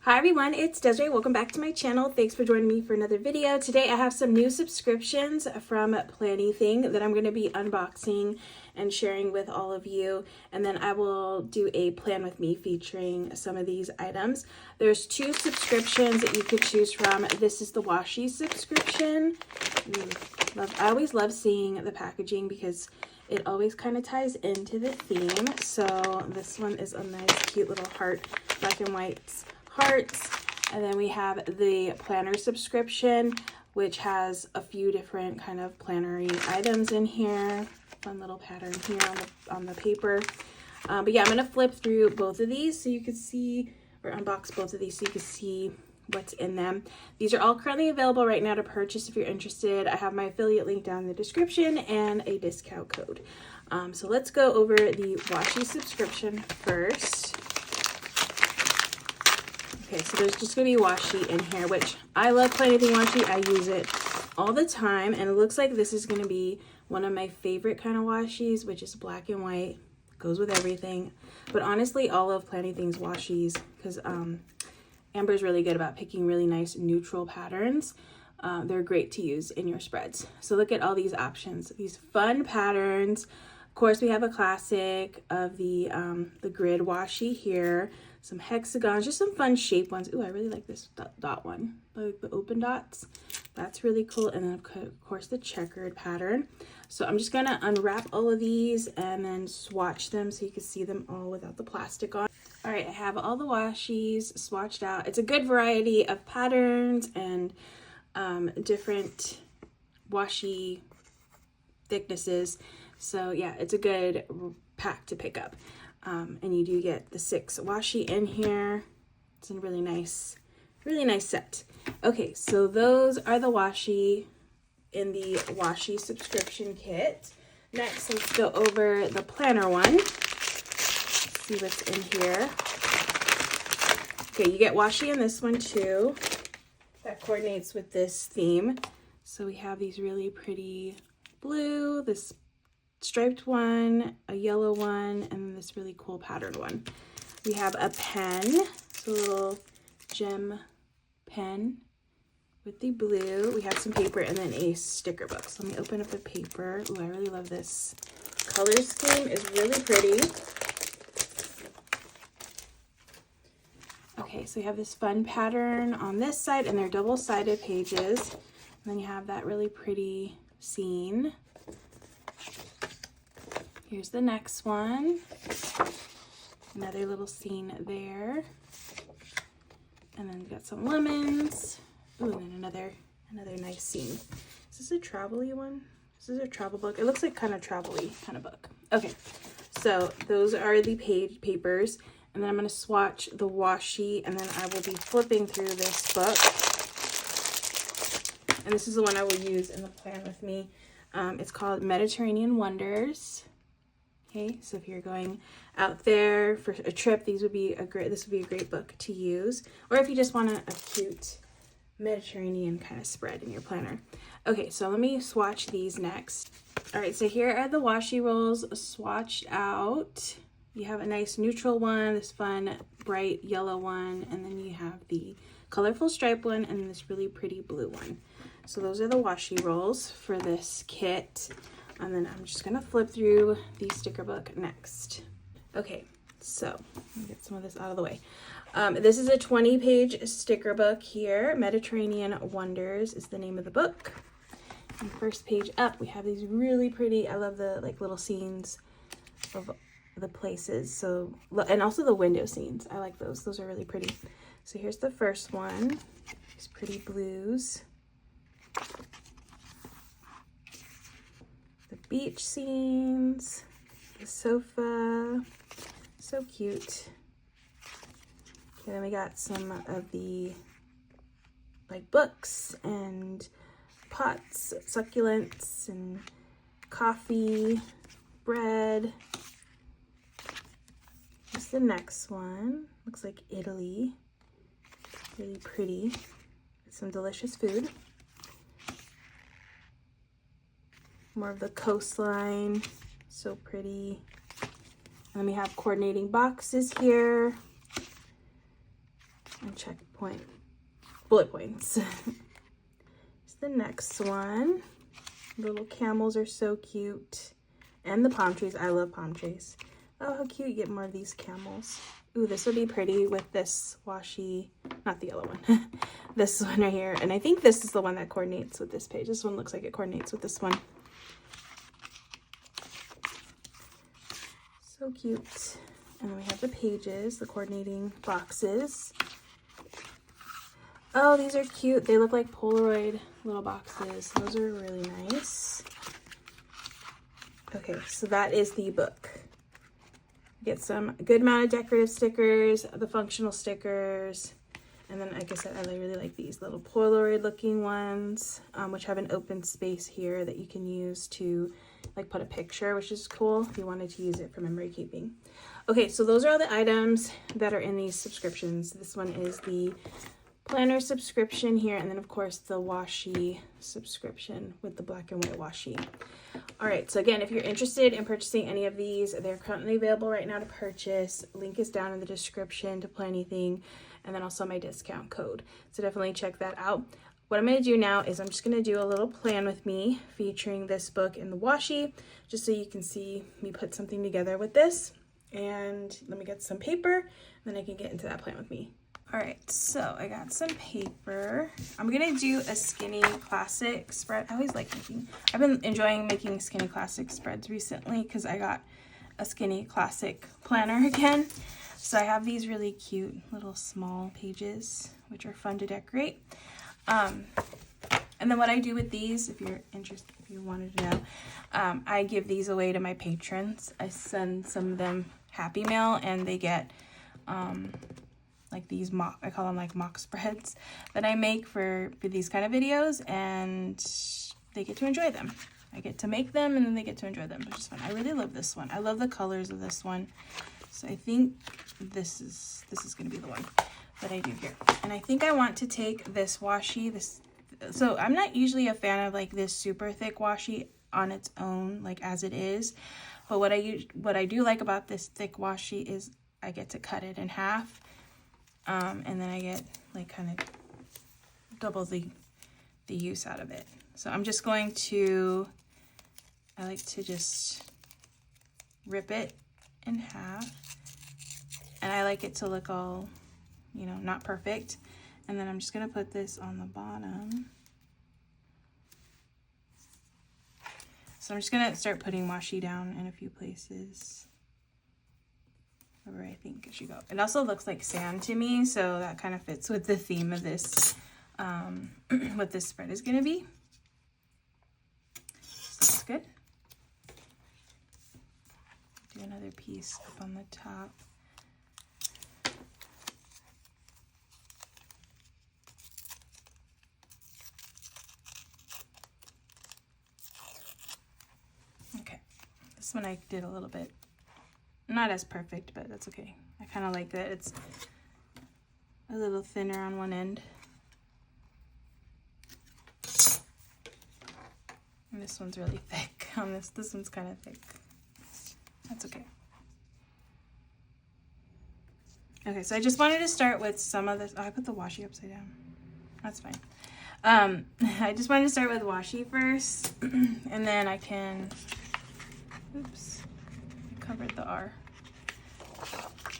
Hi everyone, it's Desiree. Welcome back to my channel. Thanks for joining me for another video. Today I have some new subscriptions from Planything that I'm going to be unboxing and sharing with all of you. And then I will do a plan with me featuring some of these items. There's two subscriptions that you could choose from. This is the Washi subscription. I always love seeing the packaging because it always kind of ties into the theme. So this one is a nice cute little heart, black and white hearts. And then we have the planner subscription, which has a few different kind of plannery items in here. Fun little pattern here on the paper. But yeah, I'm gonna flip through both of these so you can see, or unbox both of these so you can see what's in them. These are all currently available right now to purchase if you're interested. I have my affiliate link down in the description and a discount code. So let's go over the Washi subscription first. Okay, so there's just gonna be washi in here, which I love Planything washi. I use it all the time, and it looks like this is gonna be one of my favorite kind of washis, which is black and white. Goes with everything. But honestly, all of Planything's washis, because Amber's really good about picking really nice neutral patterns. They're great to use in your spreads. So look at all these options, these fun patterns. Of course, we have a classic of the grid washi here. Some hexagons, just some fun shape ones. Ooh, I really like this dot one, like the open dots. That's really cool. And then of course the checkered pattern. So I'm just gonna unwrap all of these and then swatch them so you can see them all without the plastic on. All right, I have all the washis swatched out. It's a good variety of patterns and different washi thicknesses. So yeah, it's a good pack to pick up. And you do get the 6 washi in here. It's a really nice set. Okay, so those are the washi in the Washi subscription kit. Next, let's go over the planner one. Let's see what's in here. Okay, you get washi in this one too. That coordinates with this theme. So we have these really pretty blue, this striped one, a yellow one, and this really cool patterned one. We have a pen, it's a little gem pen with the blue. We have some paper and then a sticker book. So let me open up the paper. Ooh, I really love this color scheme. It's really pretty. Okay, so we have this fun pattern on this side, and they're double-sided pages. And then you have that really pretty scene. Here's the next one. Another little scene there. And then we got some lemons. Ooh, and then another nice scene. Is this a travel-y one? This is a travel book. It looks like kind of travel-y kind of book. Okay, so those are the papers. And then I'm going to swatch the washi, and then I will be flipping through this book. And this is the one I will use in the plan with me. It's called Mediterranean Wonders. Okay, so if you're going out there for a trip, this would be a great book to use. Or if you just want a cute Mediterranean kind of spread in your planner. Okay, so let me swatch these next. All right, so here are the washi rolls swatched out. You have a nice neutral one, this fun bright yellow one, and then you have the colorful stripe one and this really pretty blue one. So those are the washi rolls for this kit. And then I'm just gonna flip through the sticker book next. Okay, so let me get some of this out of the way. This is a 20-page sticker book here. Mediterranean Wonders is the name of the book. And first page up, we have these really pretty, I love the like little scenes of the places. So, and also the window scenes. I like those. Those are really pretty. So here's the first one. These pretty blues. The beach scenes, the sofa, so cute. Okay, then we got some of the like books and pots, succulents and coffee, bread. Here's the next one. Looks like Italy. Really pretty. Some delicious food. More of the coastline, so pretty. And then we have coordinating boxes here. and bullet points. Here's the next one. Little camels are so cute. And the palm trees. I love palm trees. Oh, how cute. You get more of these camels. Ooh, this would be pretty with this washi, not the yellow one. This one right here. And I think this is the one that coordinates with this page. This one looks like it coordinates with this one. So cute. And then we have the pages, the coordinating boxes. Oh, these are cute. They look like Polaroid little boxes. Those are really nice. Okay, so that is the book. Get some good amount of decorative stickers, the functional stickers, and then like I said, I really like these little Polaroid looking ones, which have an open space here that you can use to like put a picture, which is cool if you wanted to use it for memory keeping. Okay, so those are all the items that are in these subscriptions. This one is the planner subscription here, and then of course the washi subscription with the black and white washi. All right, so again, if you're interested in purchasing any of these, they're currently available right now to purchase. Link is down in the description to Planything, and then also my discount code. So definitely check that out. What I'm going to do now is I'm just going to do a little plan with me featuring this book in the washi, just so you can see me put something together with this. And let me get some paper, and then I can get into that plan with me. All right, so I got some paper. I'm gonna do a skinny classic spread. I always like I've been enjoying making skinny classic spreads recently because I got a skinny classic planner again. So I have these really cute little small pages, which are fun to decorate. And then what I do with these, if you're interested, if you wanted to know, I give these away to my patrons. I send some of them Happy Mail, and they get, like these I call them like mock spreads that I make for these kind of videos, and they get to enjoy them. I get to make them, and then they get to enjoy them, which is fun. I really love this one. I love the colors of this one. So I think this is gonna be the one that I do here. And I think I want to take this washi, so I'm not usually a fan of like this super thick washi on its own, like as it is. But what I do like about this thick washi is I get to cut it in half. And then I get like kind of double the use out of it. So I'm just going to, I like to just rip it in half, and I like it to look all, you know, not perfect. And then I'm just gonna put this on the bottom. So I'm just gonna start putting washi down in a few places where I think it should go. It also looks like sand to me, so that kind of fits with the theme of this, what this spread is gonna be. So that's good. Do another piece up on the top. Okay, this one I did a little bit not as perfect, but that's okay. I kind of like that it's a little thinner on one end. And this one's really thick on this. This one's kind of thick. That's okay. Okay, so I just wanted to start with some of this. Oh, I put the washi upside down. That's fine. I just wanted to start with washi first, and then I can, oops, I covered the R.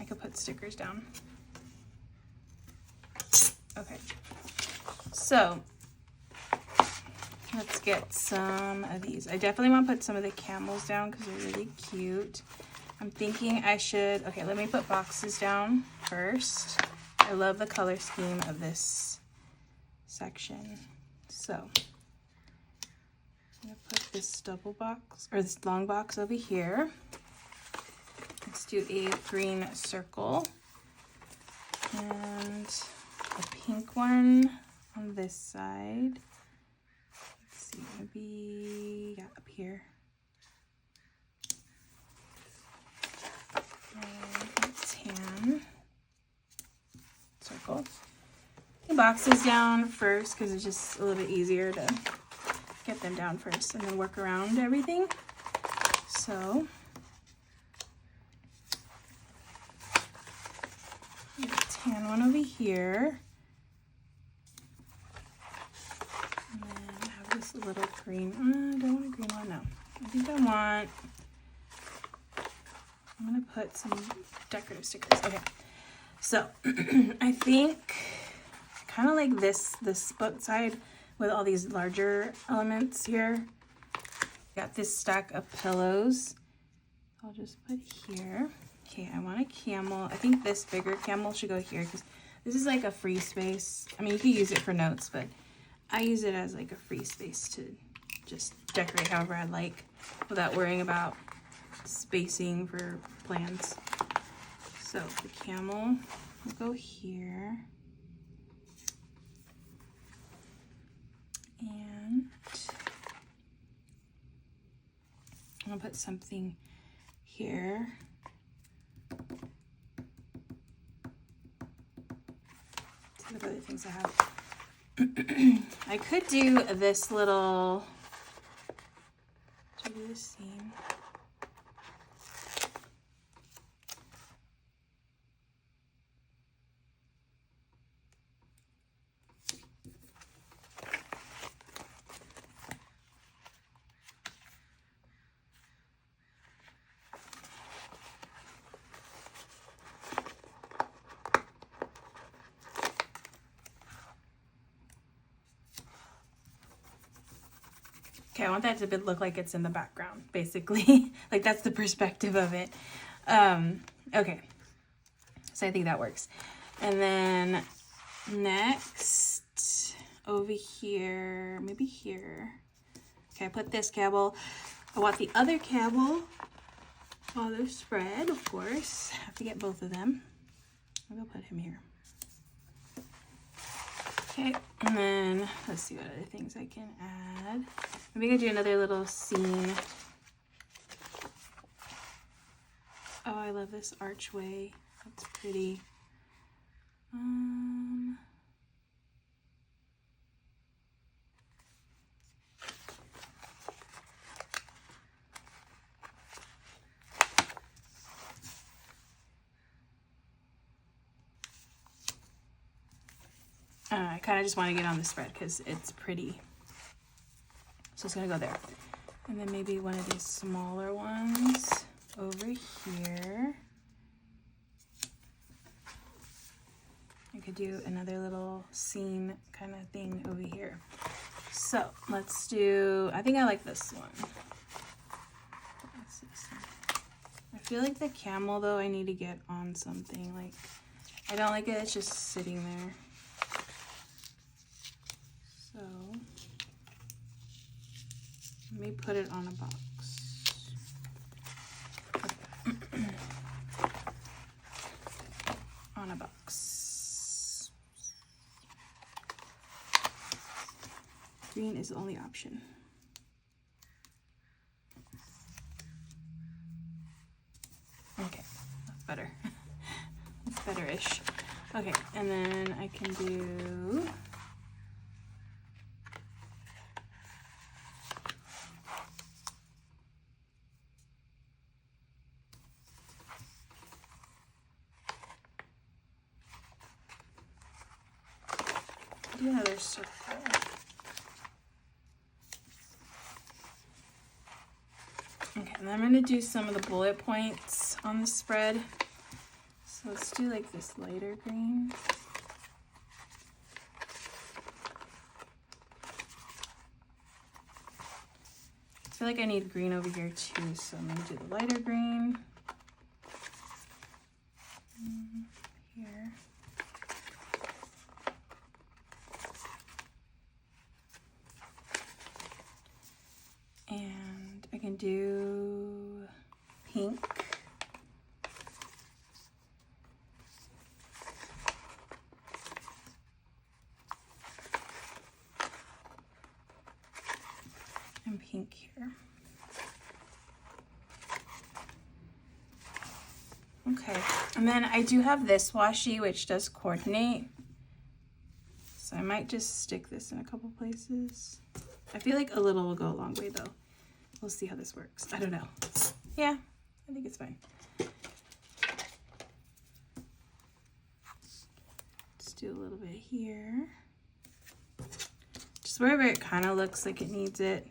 I could put stickers down. Okay, so let's get some of these. I definitely want to put some of the camels down because they're really cute. I'm thinking I should, okay, let me put boxes down first. I love the color scheme of this section. So I'm gonna put this double box, or this long box over here. Let's do a green circle and a pink one on this side. Let's see, maybe, yeah, up here. And tan circle. The boxes down first because it's just a little bit easier to get them down first and then work around everything. So the tan one one over here. And then I have this little green, I don't want a green one, no. I think I'm gonna put some decorative stickers. Okay, so I think kind of like this book side with all these larger elements here. Got this stack of pillows. I'll just put here. Okay, I want a camel. I think this bigger camel should go here because this is like a free space. I mean, you can use it for notes, but I use it as like a free space to just decorate however I like without worrying about spacing for plans. So the camel will go here. And I'm gonna put something here. See what other things I have. I could do this little, should I do this seam? Okay, I want that to look like it's in the background, basically. Like that's the perspective of it. Okay, so I think that works. And then next, over here, maybe here. Okay, I put this cable. I want the other cable on the spread, of course. I have to get both of them. I'm gonna put him here. Okay, and then let's see what other things I can add. Maybe I could do another little scene. Oh, I love this archway. That's pretty. I kind of just want to get on the spread because it's pretty. So it's going to go there. And then maybe one of these smaller ones over here. I could do another little scene kind of thing over here. So let's do, I think I like this one. I feel like the camel though, I need to get on something. Like, I don't like it, it's just sitting there. So let me put it on a box. On a box. Green is the only option. Okay, that's better. That's better-ish. Okay, and then I can do another circle. Okay, and I'm going to do some of the bullet points on the spread. So let's do like this lighter green. I feel like I need green over here too, so I'm going to do the lighter green. Here. And I can do pink. And pink here. Okay, and then I do have this washi which does coordinate. So I might just stick this in a couple places. I feel like a little will go a long way though. We'll see how this works. I don't know. Yeah, I think it's fine. do a little bit here. Just wherever it kind of looks like it needs it.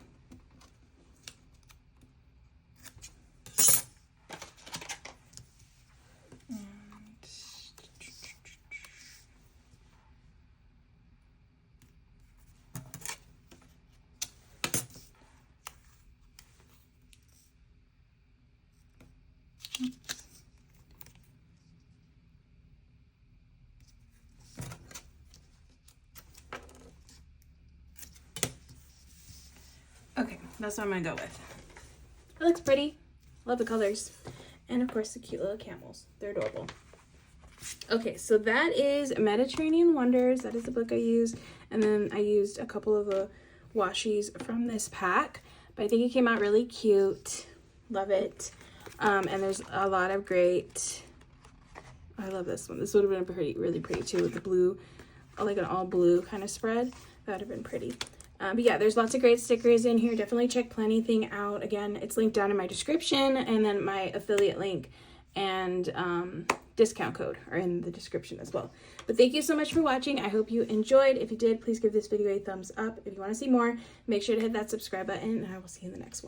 Okay, that's what I'm gonna go with. It looks pretty. Love the colors. And of course the cute little camels. They're adorable. Okay, so that is Mediterranean Wonders. That is the book I used. And then I used a couple of the washies from this pack. But I think it came out really cute. Love it. And there's a lot of great... I love this one. This would have been pretty, really pretty too with the blue, like an all blue kind of spread. That would have been pretty. But yeah, there's lots of great stickers in here. Definitely check Planything out. Again, it's linked down in my description, and then my affiliate link and discount code are in the description as well. But thank you so much for watching. I hope you enjoyed. If you did, please give this video a thumbs up. If you want to see more, make sure to hit that subscribe button, and I will see you in the next one.